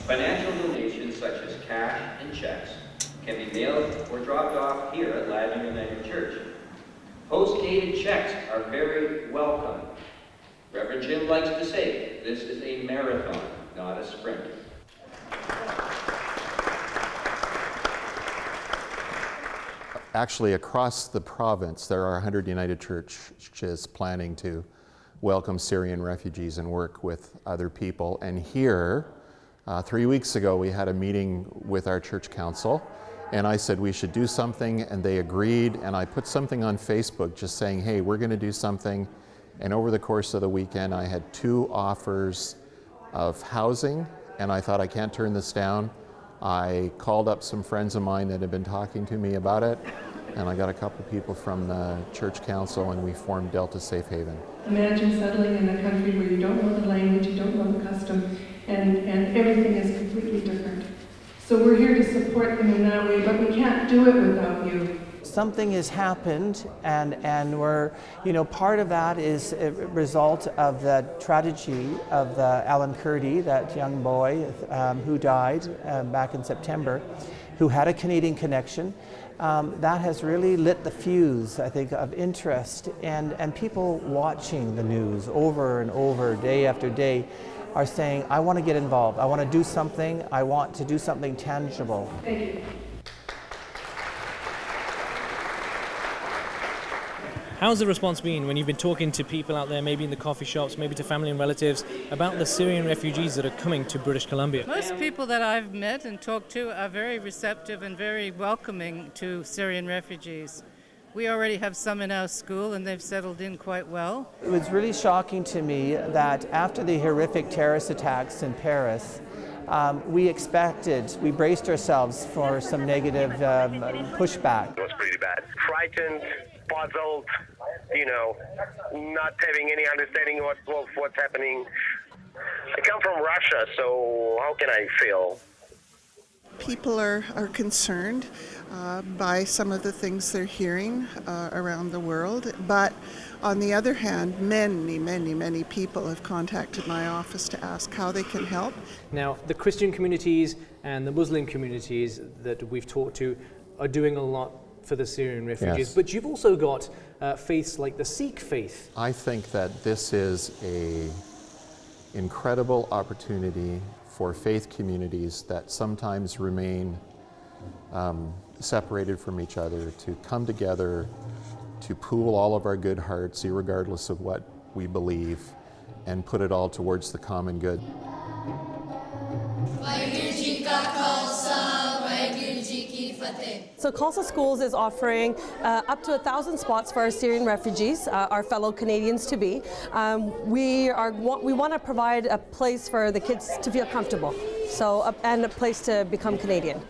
Financial donations such as cash and checks can be mailed or dropped off here at Ladner United Church. Post-dated checks are very welcome. Reverend Jim likes to say, this is a marathon, not a sprint. Actually, across the province, there are 100 United Churches planning to welcome Syrian refugees and work with other people. And here, 3 weeks ago, we had a meeting with our church council, and I said we should do something, and they agreed, and I put something on Facebook just saying, hey, we're going to do something. And over the course of the weekend, I had 2 offers of housing, and I thought, I can't turn this down. I called up some friends of mine that had been talking to me about it, and I got a couple people from the church council, and we formed Delta Safe Haven. Imagine settling in a country where you don't know the language, you don't know the custom, and everything is completely different. So we're here to support them in that way, but we can't do it without you. Something has happened, and we're, part of that is a result of the tragedy of Alan Kurdi, that young boy who died back in September, who had a Canadian connection. That has really lit the fuse, I think, of interest, and people watching the news over and over, day after day, are saying, I want to get involved, I want to do something, I want to do something tangible. Thank you. How's the response been when you've been talking to people out there, maybe in the coffee shops, maybe to family and relatives, about the Syrian refugees that are coming to British Columbia? Most people that I've met and talked to are very receptive and very welcoming to Syrian refugees. We already have some in our school and they've settled in quite well. It was really shocking to me that after the horrific terrorist attacks in Paris, we braced ourselves for some negative pushback. It was pretty bad. Frightened, puzzled, not having any understanding of what's happening. I come from Russia, so how can I feel? People are concerned by some of the things they're hearing around the world, but on the other hand, many people have contacted my office to ask how they can help. Now, the Christian communities and the Muslim communities that we've talked to are doing a lot for the Syrian refugees, yes. But you've also got faiths like the Sikh faith. I think that this is an incredible opportunity for faith communities that sometimes remain separated from each other to come together, to pool all of our good hearts, irregardless of what we believe, and put it all towards the common good. So Khalsa Schools is offering up to 1,000 spots for our Syrian refugees, our fellow Canadians to be. We want to provide a place for the kids to feel comfortable, and a place to become Canadian.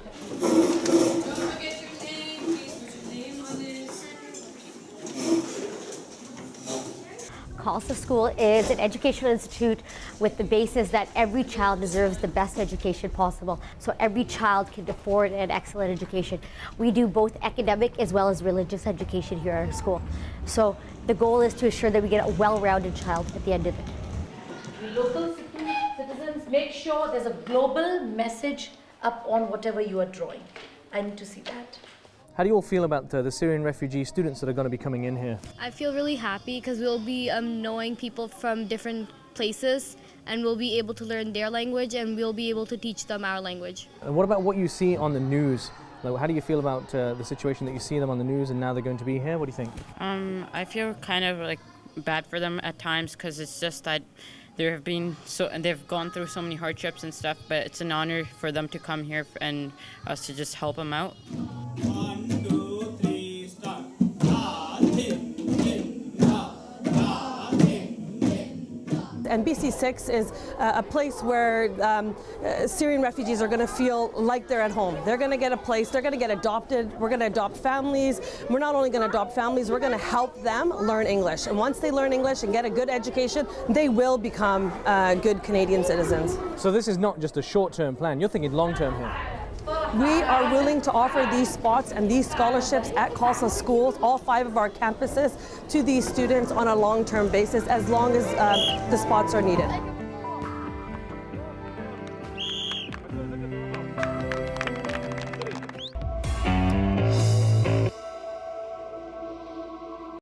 Khalsa School is an educational institute with the basis that every child deserves the best education possible, so every child can afford an excellent education. We do both academic as well as religious education here at our school. So the goal is to ensure that we get a well-rounded child at the end of it. Local citizens, make sure there's a global message up on whatever you are drawing. I need to see that. How do you all feel about the Syrian refugee students that are going to be coming in here? I feel really happy because we'll be knowing people from different places, and we'll be able to learn their language, and we'll be able to teach them our language. And what about what you see on the news? Like, how do you feel about the situation that you see them on the news and now they're going to be here? What do you think? I feel kind of like bad for them at times because it's just that they've gone through so many hardships and stuff, but it's an honor for them to come here and us to just help them out. And BC6 is a place where Syrian refugees are going to feel like they're at home. They're going to get a place, they're going to get adopted, we're going to adopt families. We're not only going to adopt families, we're going to help them learn English. And once they learn English and get a good education, they will become good Canadian citizens. So this is not just a short-term plan, you're thinking long-term here. We are willing to offer these spots and these scholarships at Khalsa Schools, all 5 of our campuses, to these students on a long-term basis as long as the spots are needed.